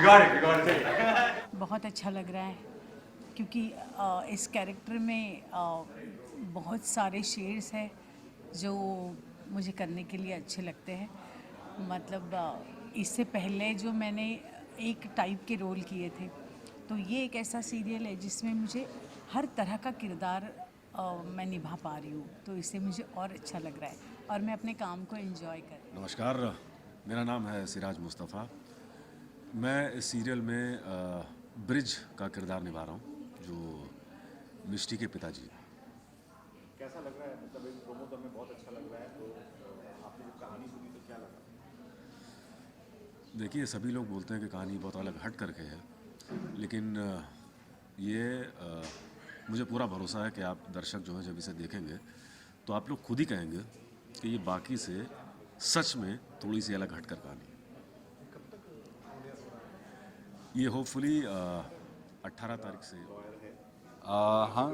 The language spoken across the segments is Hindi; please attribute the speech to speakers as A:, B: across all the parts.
A: बहुत अच्छा लग रहा है क्योंकि इस कैरेक्टर में बहुत सारे शेड्स हैं जो मुझे करने के लिए अच्छे लगते हैं। मतलब इससे पहले जो मैंने एक टाइप के रोल किए थे, तो ये एक ऐसा सीरियल है जिसमें मुझे हर तरह का किरदार मैं निभा पा रही हूँ, तो इससे मुझे और अच्छा लग रहा है और मैं अपने काम को एंजॉय कर रही हूँ।
B: नमस्कार, मेरा नाम है सिराज मुस्तफ़ा। मैं इस सीरियल में ब्रिज का किरदार निभा रहा हूँ, जो मिष्टी के पिताजी।
C: कैसा लग रहा है? मतलब एक प्रोमो तो हमें बहुत अच्छा लग रहा है, तो आपने जो कहानी सुनी तो क्या लगा?
B: देखिए, सभी लोग बोलते हैं कि कहानी बहुत अलग हट करके है, लेकिन ये मुझे पूरा भरोसा है कि आप दर्शक जो हैं जब इसे देखेंगे तो आप लोग खुद ही कहेंगे कि ये बाकी से सच में थोड़ी सी अलग हट कर कहानी है। ये होपफुली 18 तारीख से।
D: हाँ,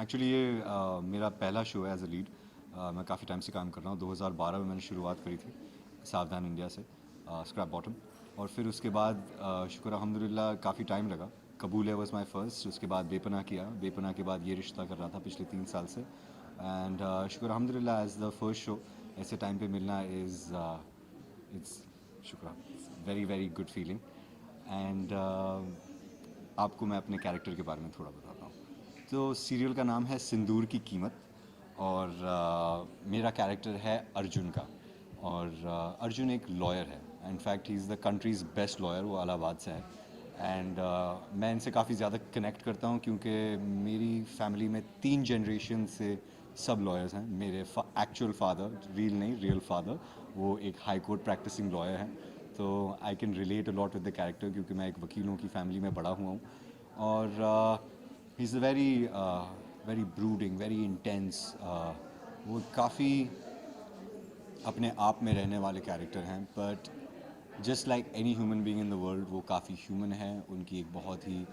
D: एक्चुअली ये मेरा पहला शो है एज अ लीड। मैं काफ़ी टाइम से काम कर रहा हूँ। 2012 में मैंने शुरुआत करी थी सावधान इंडिया से, स्क्रैप बॉटम। और फिर उसके बाद शुक्र अल्हम्दुलिल्लाह काफ़ी टाइम लगा। कबूल है वॉज माई फर्स्ट, उसके बाद बेपनाह किया, बेपनाह के बाद ये रिश्ता कर रहा था पिछले 3 साल से। एंड शुक्र अल्हम्दुलिल्लाह एज द फर्स्ट शो ऐसे टाइम पे मिलना इज़ इट्स शुक्र very very good feeling. And आपको मैं अपने कैरेक्टर के बारे में थोड़ा बताता हूँ। तो सीरियल का नाम है सिंदूर की कीमत और मेरा कैरेक्टर है अर्जुन का। और अर्जुन एक लॉयर है। In fact he is the countries best lawyer, वो इलाहाबाद से है। एंड मैं इनसे काफ़ी ज़्यादा कनेक्ट करता हूँ क्योंकि मेरी फैमिली में 3 जनरेशन से सब लॉयर्स हैं। मेरे एक्चुअल फादर, रियल नहीं रियल फादर, वो एक हाई कोर्ट प्रैक्टिसिंग लॉयर हैं। तो I can relate a lot with the character क्योंकि मैं एक वकीलों की फैमिली में बड़ा हुआ हूँ। और he is a very very brooding, very intense, वो काफ़ी अपने आप में रहने वाले कैरेक्टर हैं। But just like any human being in the world, वो काफ़ी ह्यूमन है। उनकी एक बहुत ही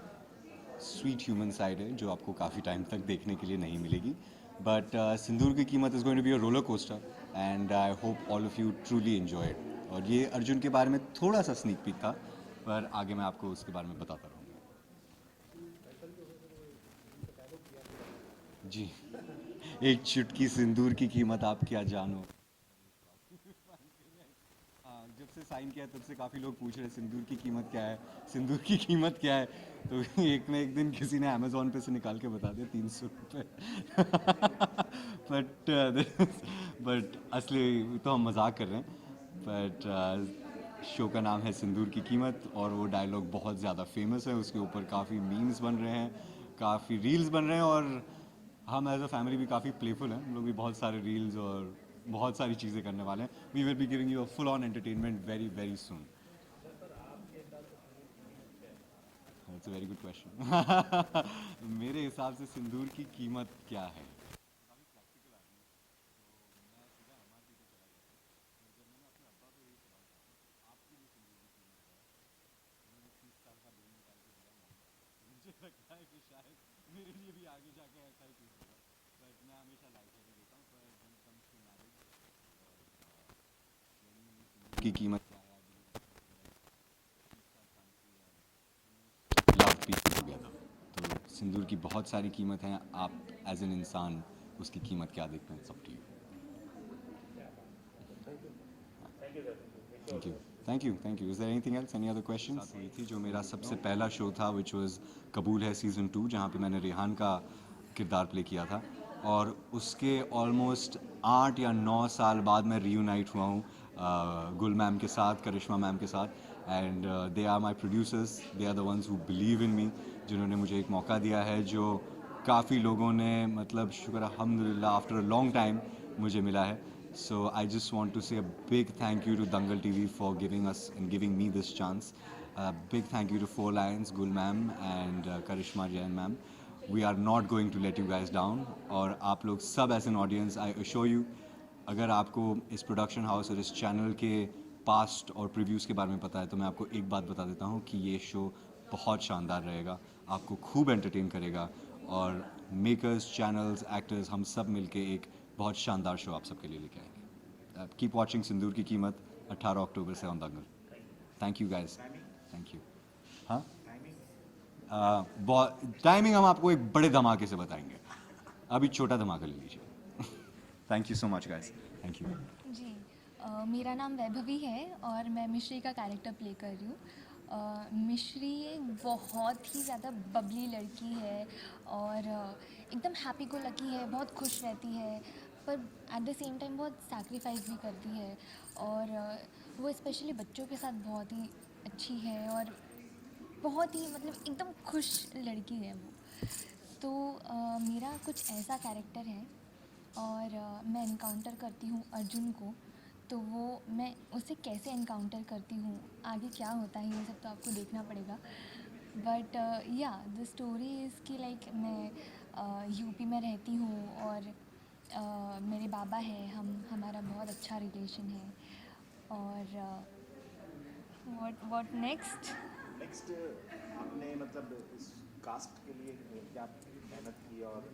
D: स्वीट ह्यूमन साइड है जो आपको काफ़ी टाइम तक देखने के लिए नहीं मिलेगी। बट सिंदूर की कीमत is going to be a roller coaster and I hope all of you truly enjoy it. और ये अर्जुन के बारे में थोड़ा सा स्नीक पीक था, पर आगे मैं आपको उसके बारे में बताता रहूँगा। जी, एक चुटकी सिंदूर की कीमत आप क्या जानो। हाँ, जब से साइन किया तब से काफ़ी लोग पूछ रहे हैं सिंदूर की कीमत क्या है, सिंदूर की कीमत क्या है। तो एक ना एक दिन किसी ने अमेज़ॉन पे से निकाल के बता दिया 300 रुपये। बट असली तो हम मजाक कर रहे हैं। बट शो का नाम है सिंदूर की कीमत और वो डायलॉग बहुत ज़्यादा फेमस है। उसके ऊपर काफ़ी मीम्स बन रहे हैं, काफ़ी रील्स बन रहे हैं। और हम एज अ फैमिली भी काफ़ी प्लेफुल हैं। हम लोग भी बहुत सारे रील्स और बहुत सारी चीज़ें करने वाले हैं। We will be giving you a full on entertainment very very soon. That's a very good question. मेरे हिसाब से सिंदूर की कीमत क्या है? मुझे लगता है कि शायद मेरे लिए भी आगे जाके ऐसा ही कुछ होगा। बट मैं हमेशा लाइट ही देता हूँ। पर when it comes to marriage की कीमत क्या है, लव पीस टुगेदर। तो सिंदूर की बहुत सारी कीमत हैं। आप एज एन इंसान उसकी कीमत क्या देखते हैं, सब to you. Thank you thank you thank you. Is there anything else, any other questions? हुई थी जो मेरा सबसे पहला शो था विच वाज कबूल है सीज़न 2, जहाँ पे मैंने रेहान का किरदार प्ले किया था। और उसके ऑलमोस्ट 8 या 9 साल बाद मैं रीयूनाइट हुआ हूँ गुल मैम के साथ, करिश्मा मैम के साथ। And they are my producers, they are the ones who believe in me, जिन्होंने मुझे एक मौका दिया है जो काफ़ी लोगों ने, मतलब शुक्र अल्हम्दुलिल्लाह आफ्टर अ लॉन्ग टाइम मुझे मिला है। So I just want to say a big thank you to Dangal TV for giving us and giving me this chance. A big thank you to Four Lions, Gul ma'am and Karishma Jain ma'am. We are not going to let you guys down. और आप लोग सब as an audience, I assure you, अगर आपको इस प्रोडक्शन हाउस और इस चैनल के पास्ट और प्रीव्यूज़ के बारे में पता है तो मैं आपको एक बात बता देता हूँ कि ये शो बहुत शानदार रहेगा, आपको खूब एंटरटेन करेगा। और मेकर्स, चैनल्स, एक्टर्स, हम सब मिलके एक बहुत शानदार शो आप सबके लिए लेके आएंगे। कीप वॉचिंग सिंदूर की कीमत 18 अक्टूबर से on Dangal. Thank you guys, thank you. हाँ, टाइमिंग हम आपको एक बड़े धमाके से बताएंगे, अभी छोटा धमाका ले लीजिए। Thank you so much guys, thank you.
E: जी मेरा नाम वैभवी है और मैं मिश्री का कैरेक्टर प्ले कर रही हूँ। मिश्री एक बहुत ही ज़्यादा बबली लड़की है और एकदम हैप्पी गो लकी है, बहुत खुश रहती है, पर एट द सेम टाइम बहुत सैक्रिफाइस भी करती है और वो स्पेशली बच्चों के साथ बहुत ही अच्छी है और बहुत ही मतलब एकदम खुश लड़की है वो। तो मेरा कुछ ऐसा कैरेक्टर है और मैं इनकाउंटर करती हूँ अर्जुन को, तो वो मैं उसे कैसे इनकाउंटर करती हूँ, आगे क्या होता है ये सब तो आपको देखना पड़ेगा। बट या द स्टोरी इज़ कि लाइक मैं यूपी में रहती हूँ और मेरे बाबा है, हमारा बहुत अच्छा रिलेशन है और व्हाट नेक्स्ट।
C: नेक्स्ट आपने मतलब इस कास्ट के लिए क्या मेहनत की और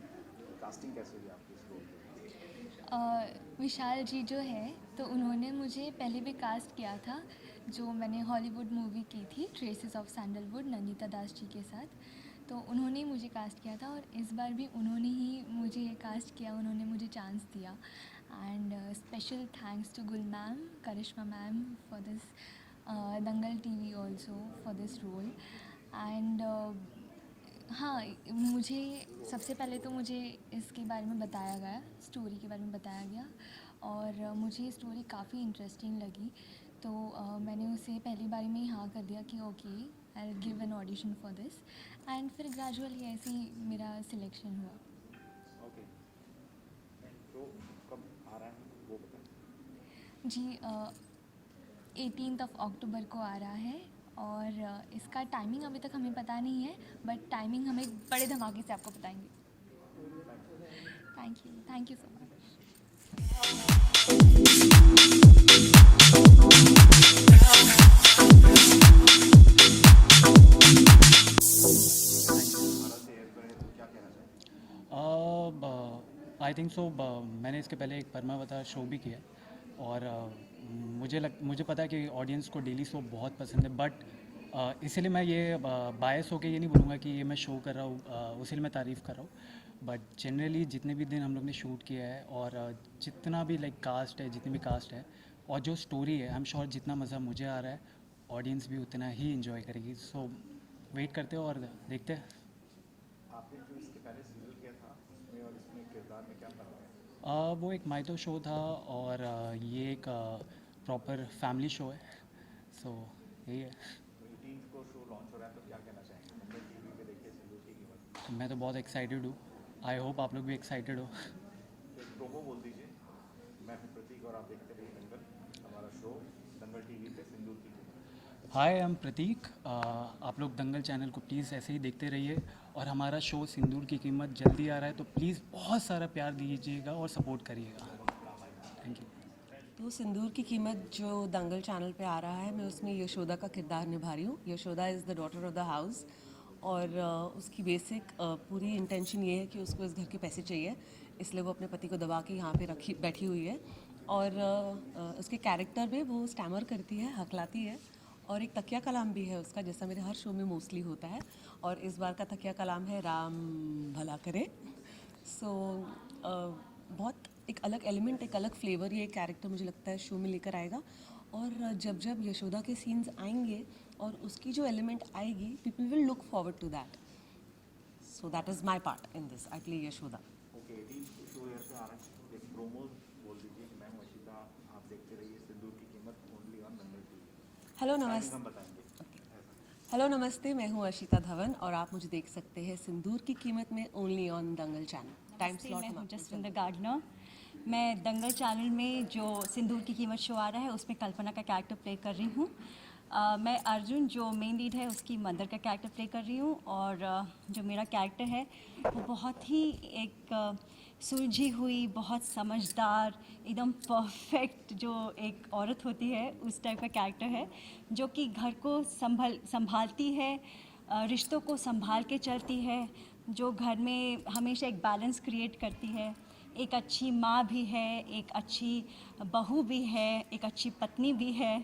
C: कास्टिंग कैसे हुई आपकी इस रोल में?
E: विशाल जी जो है तो उन्होंने मुझे पहले भी कास्ट किया था, जो मैंने हॉलीवुड मूवी की थी traces of sandalwood Nandita Das ji के साथ, तो उन्होंने ही मुझे कास्ट किया था और इस बार भी उन्होंने ही मुझे कास्ट किया, उन्होंने मुझे चांस दिया। And special thanks to Gul ma'am, Karishma ma'am for this Dangal TV also for this role. And हाँ, मुझे सबसे पहले तो मुझे इसके बारे में बताया गया, स्टोरी के बारे में बताया गया और मुझे ये स्टोरी काफ़ी इंटरेस्टिंग लगी, तो मैंने उसे पहली बारी में ही हाँ कर दिया कि okay I will give an audition for this and फिर ग्रेजुअली ऐसे ही मेरा सिलेक्शन हुआ।
C: ओके, तो कब आ रहा है वो बताएं।
E: जी 18th ऑफ अक्टूबर को आ रहा है और इसका टाइमिंग अभी तक हमें पता नहीं है, बट टाइमिंग हम एक बड़े धमाके से आपको बताएंगे। Thank you so much.
F: I think so मैंने इसके पहले एक परमावता शो भी किया और मुझे पता है कि ऑडियंस को डेली शो बहुत पसंद है, बट इसीलिए मैं ये बायस होकर ये नहीं बोलूँगा कि ये मैं शो कर रहा हूँ उसीलिए मैं तारीफ़ कर रहा हूँ, बट जनरली जितने भी दिन हम लोग ने शूट किया है और जितना भी लाइक कास्ट है, जितनी भी कास्ट है और जो स्टोरी है, आई एम श्योर जितना मज़ा मुझे आ रहा है ऑडियंस भी उतना ही इन्जॉय करेगी। सो वेट करते हो और देखते हैं।
C: आपने जो इसके पहले सीरियल किया था उसमें और इसमें किरदार में क्या फर्क है?
F: वो एक माइतो शो था और ये एक प्रॉपर फैमिली शो है, सो यही है।
C: 18 को शो लॉन्च हो रहा है तो क्या कहना चाहेंगे? नंबर टीवी पे देखिए सिंदूर की कीमत।
F: मैं तो बहुत एक्साइटेड हूँ, आई होप आप लोग भी एक्साइटेड हो।
C: तो एक प्रोमो बोल दीजिए। मैं हूँ प्रतीक और आप देखते रहिए दंगल, हमारा शो दंगल टीवी पे सिंदूर की कीमत।
F: हाय आई एम प्रतीक, आप लोग दंगल चैनल को प्लीज़ ऐसे ही देखते रहिए और हमारा शो सिंदूर की कीमत जल्दी आ रहा है, तो प्लीज़ बहुत सारा प्यार दीजिएगा और सपोर्ट करिएगा। Thank you.
G: तो सिंदूर की कीमत जो दंगल चैनल पे आ रहा है, मैं उसमें यशोदा का किरदार निभा रही हूँ। Yashoda is the daughter of the house और उसकी बेसिक पूरी इंटेंशन ये है कि उसको इस घर के पैसे चाहिए, इसलिए वो अपने पति को दबा के यहाँ पे बैठी हुई है। और उसके कैरेक्टर में वो स्टैमर करती है, हकलाती है और एक तकिया कलाम भी है उसका, जैसा मेरे हर शो में मोस्टली होता है। और इस बार का तकिया कलाम है राम भला करे। सो बहुत एक अलग एलिमेंट, एक अलग फ्लेवर ये कैरेक्टर मुझे लगता है शो में लेकर आएगा। और जब जब यशोदा के सीन्स आएंगे और उसकी जो एलिमेंट आएगी, people will look forward to that. So that is my part in this, I play Yashoda.
C: Okay, 18 show air पे आ रहा है, एक प्रोमो बोल दीजिए। मैं हूँ अशिता, आप देखते रहिए सिंदूर की कीमत only on Dangal TV.
G: Hello
C: timing
G: नमस्ते।
C: हम बताएंगे।
G: हेलो नमस्ते, मैं हूँ अशिता धवन और आप मुझे देख सकते हैं सिंदूर की कीमत में only on Dangal channel. Time slot
H: मैं हूँ जसविंदर गार्डनर। मैं दंगल चैनल में जो सिंदूर की कीमत शो आ रहा है उसमें कल्पना का कैरेक्टर प्ले कर रही हूँ। मैं अर्जुन जो मेन लीड है उसकी मदर का कैरेक्टर प्ले कर रही हूँ और जो मेरा कैरेक्टर है वो बहुत ही एक सुलझी हुई, बहुत समझदार, एकदम परफेक्ट जो एक औरत होती है उस टाइप का कैरेक्टर है, जो कि घर को संभालती है, रिश्तों को संभाल के चलती है, जो घर में हमेशा एक बैलेंस क्रिएट करती है, एक अच्छी माँ भी है, एक अच्छी बहू भी है, एक अच्छी पत्नी भी है।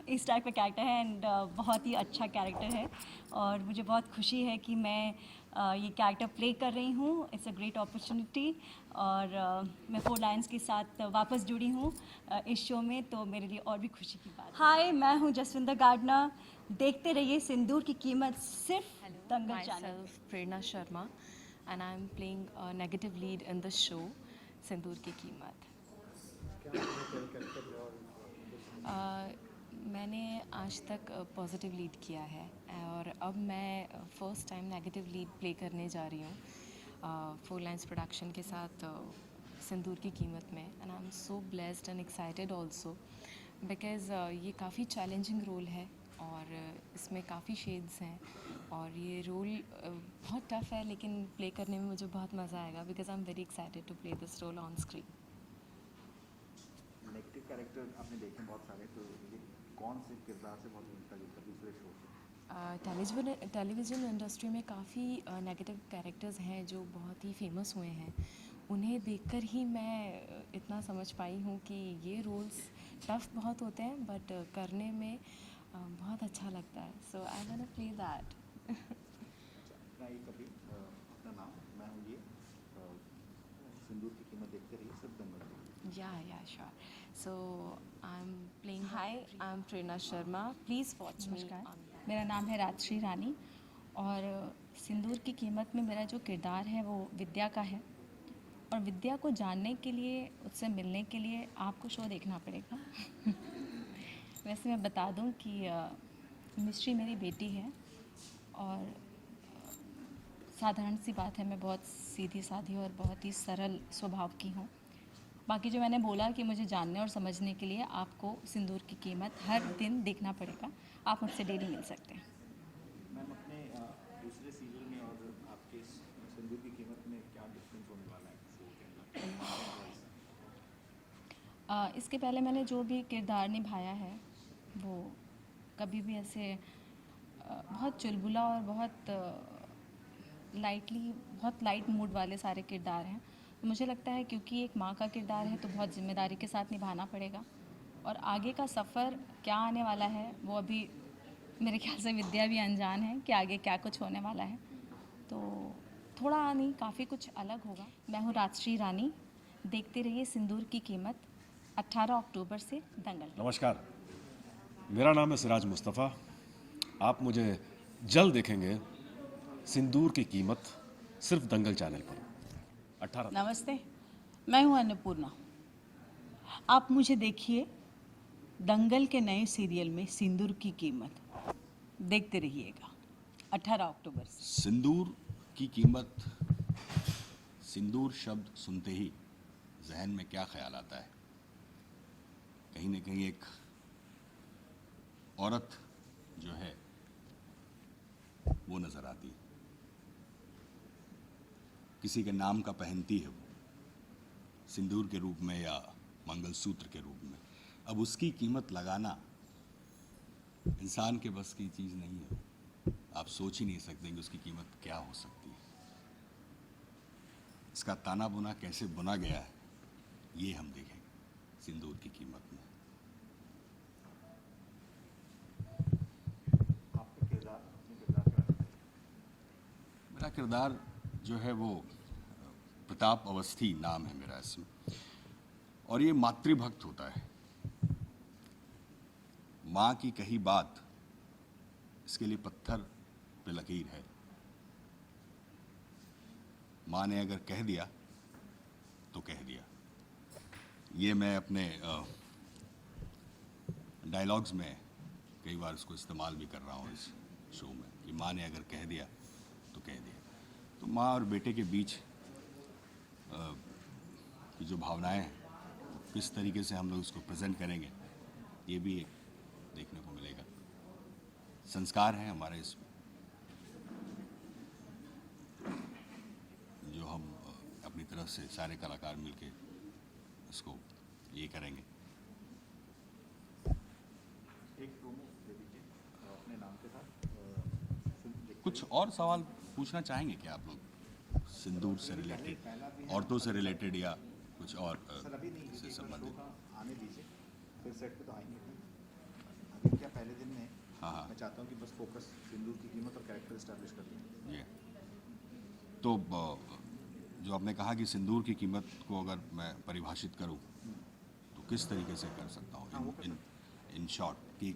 H: इस टाइप का कैरेक्टर है एंड बहुत ही अच्छा कैरेक्टर है और मुझे बहुत खुशी है कि मैं ये कैरेक्टर प्ले कर रही हूँ। इट्स अ ग्रेट अपॉर्चुनिटी और मैं 4 लाइन्स के साथ वापस जुड़ी हूँ इस शो में, तो मेरे लिए और भी खुशी की बात। हाय, मैं हूँ जसविंदर गार्डनर। देखते रहिए सिंदूर की कीमत सिर्फ दंगल चैनल पे।
I: Myself Prerna Sharma and I'm playing a negative lead in the show सिंदूर की कीमत। मैंने आज तक पॉजिटिव लीड किया है और अब मैं first time negative lead play करने जा रही हूँ 4 लाइन्स प्रोडक्शन के साथ सिंदूर की कीमत में and I am so blessed and excited also because ये काफ़ी चैलेंजिंग रोल है और इसमें काफ़ी शेड्स हैं और ये रोल बहुत टफ है लेकिन प्ले करने में मुझे बहुत मज़ा आएगा because I am very excited to play this role on screen.
C: Negative character आपने देखे बहुत सारे, तो ये कौन से किरदार से बहुत मिलता जुलता दूसरे शो से?
I: टेलीविज़न इंडस्ट्री में काफ़ी नेगेटिव कैरेक्टर्स हैं जो बहुत ही फेमस हुए हैं। उन्हें देखकर ही मैं इतना समझ पाई हूँ कि ये रोल्स टफ बहुत होते हैं बट करने में बहुत अच्छा लगता है। So I want to play that.
C: अपना ये कभी अपना नाम, मैं हूँ ये सिंदूर की कीमत देखते रहिए सिर्फ दंगल।
I: Yeah, sure. So I'm playing. Hi, I'm Prerna Sharma. Please watch me.
A: नमस्कार, मेरा नाम है राजश्री रानी और सिंदूर की कीमत में मेरा जो किरदार है वो विद्या का है और विद्या को जानने के लिए, उससे मिलने के लिए आपको शो देखना पड़ेगा। वैसे मैं बता दूं कि मिश्री मेरी बेटी है और साधारण सी बात है, मैं बहुत सीधी साधी और बहुत ही सरल स्वभाव की हूँ। बाकी जो मैंने बोला कि मुझे जानने और समझने के लिए आपको सिंदूर की कीमत हर दिन देखना पड़ेगा। आप मुझसे डेली मिल सकते हैं।
C: मैम, अपने दूसरे सीरियल में और आपके सिंदूर की कीमत में क्या डिफरेंस होने वाला है शो के अंदर?
A: इसके पहले मैंने जो भी किरदार निभाया है वो कभी भी ऐसे बहुत चुलबुला और बहुत बहुत लाइट मूड वाले सारे किरदार हैं। मुझे लगता है क्योंकि एक माँ का किरदार है तो बहुत ज़िम्मेदारी के साथ निभाना पड़ेगा और आगे का सफ़र क्या आने वाला है वो अभी मेरे ख्याल से विद्या भी अनजान है कि आगे क्या कुछ होने वाला है, तो थोड़ा नहीं काफ़ी कुछ अलग होगा। मैं हूँ राजश्री रानी। देखते रहिए सिंदूर की कीमत 18 अक्टूबर से दंगल।
B: नमस्कार, मेरा नाम है सिराज मुस्तफ़ा। आप मुझे जल्द देखेंगे सिंदूर की कीमत सिर्फ दंगल चैनल पर 18।
A: नमस्ते, मैं हूँ अन्नपूर्णा। आप मुझे देखिए दंगल के नए सीरियल में सिंदूर की कीमत। देखते रहिएगा 18 अक्टूबर से।
J: सिंदूर की कीमत। सिंदूर शब्द सुनते ही जहन में क्या ख्याल आता है? कहीं न कहीं एक औरत जो है वो नज़र आती है, किसी के नाम का पहनती है वो, सिंदूर के रूप में या मंगलसूत्र के रूप में। अब उसकी कीमत लगाना इंसान के बस की चीज़ नहीं है। आप सोच ही नहीं सकते कि उसकी कीमत क्या हो सकती है। इसका ताना बुना कैसे बुना गया है ये हम देखेंगे सिंदूर की कीमत में।
C: आपका किरदार, अपने किरदार का
J: मेरा किरदार जो है वो प्रताप अवस्थी नाम है मेरा इसमें, और ये मातृभक्त होता है। माँ की कही बात, इसके लिए पत्थर पे लकीर है। माँ ने अगर कह दिया तो कह दिया। ये मैं अपने डायलॉग्स में कई बार इसको इस्तेमाल भी कर रहा हूँ इस शो में कि माँ ने अगर कह दिया तो कह दिया। तो माँ और बेटे के बीच की जो भावनाएं हैं किस तरीके से हम लोग उसको प्रेजेंट करेंगे ये भी एक देखने को मिलेगा। संस्कार है हमारे इसमें जो हम अपनी तरफ से सारे कलाकार मिलके इसको ये करेंगे।
C: एक प्रोमो दे दीजिए अपने नाम के साथ।
J: कुछ और सवाल पूछना चाहेंगे क्या आप लोग सिंदूर से रिलेटेड, औरतों से रिलेटेड या कुछ और
C: सर अभी नहीं,
J: से
C: एक बार शो
J: संबंधित?
C: का आने दीजिए, फिर सेट पे तो आएंगे।
J: हाँ हाँ
C: मैं चाहता हूँ कि बस फोकस सिंदूर की कीमत और कैरेक्टर इस्टेब्लिश कर दें।
J: ये तो जो आपने कहा कि सिंदूर की कीमत को अगर मैं परिभाषित करूं तो किस तरीके से कर सकता हूं इन शॉर्ट कि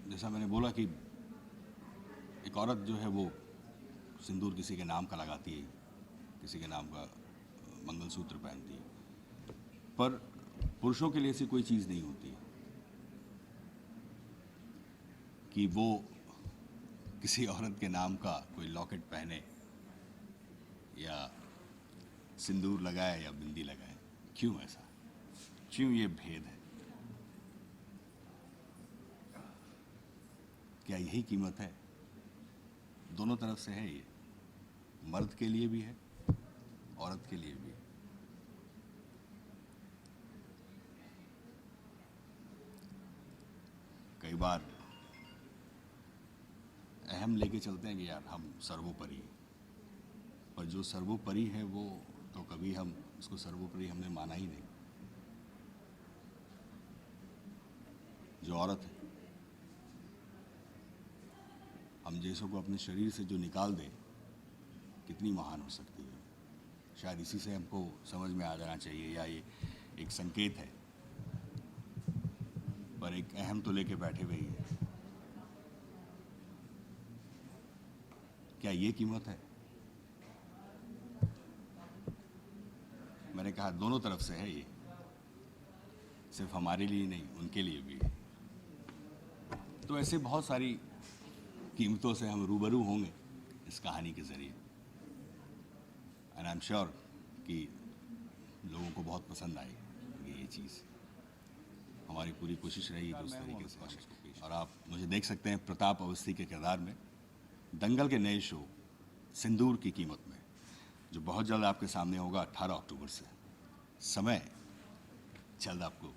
J: जैसा मैंने बोला कि एक औरत जो है वो सिंदूर किसी के नाम का लगाती है, किसी के नाम का मंगलसूत्र पहनती है, पर पुरुषों के लिए ऐसी कोई चीज़ नहीं होती कि वो किसी औरत के नाम का कोई लॉकेट पहने या सिंदूर लगाए या बिंदी लगाए। क्यों ऐसा? क्यों ये भेद है? क्या यही कीमत है? दोनों तरफ से है ये, मर्द के लिए भी है, औरत के लिए भी है। कई बार अहम लेके चलते हैं कि यार हम सर्वोपरि हैं, पर जो सर्वोपरि है वो तो कभी हम उसको सर्वोपरि हमने माना ही नहीं। जो औरत है, हम जैसों को अपने शरीर से जो निकाल दे कितनी महान हो सकती है। शायद इसी से हमको समझ में आ जाना चाहिए, या ये एक संकेत है, पर एक अहम तो लेके बैठे हुए ही है। क्या ये कीमत है? मैंने कहा दोनों तरफ से है ये, सिर्फ हमारे लिए नहीं, उनके लिए भी है। तो ऐसे बहुत सारी कीमतों से हम रूबरू होंगे इस कहानी के ज़रिए, एंड आई एम श्योर कि लोगों को बहुत पसंद आएगी ये चीज़। हमारी पूरी कोशिश रही उस तरीके से उसको पेश। और आप मुझे देख सकते हैं प्रताप अवस्थी के किरदार में दंगल के नए शो सिंदूर की कीमत में, जो बहुत जल्द आपके सामने होगा 18 अक्टूबर से। समय जल्द आपको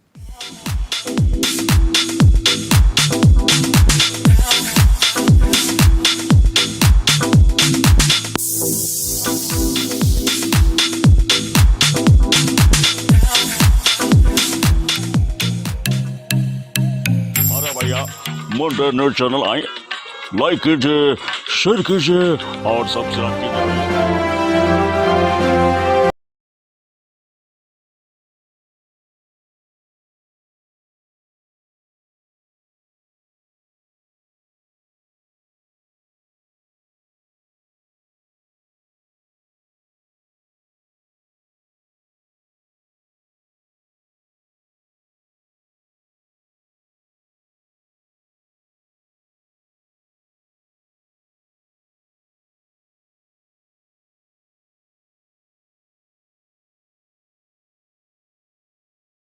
K: मॉडर्न चैनल आए, लाइक कीजिए, शेयर कीजिए और सब्सक्राइब कीजिए।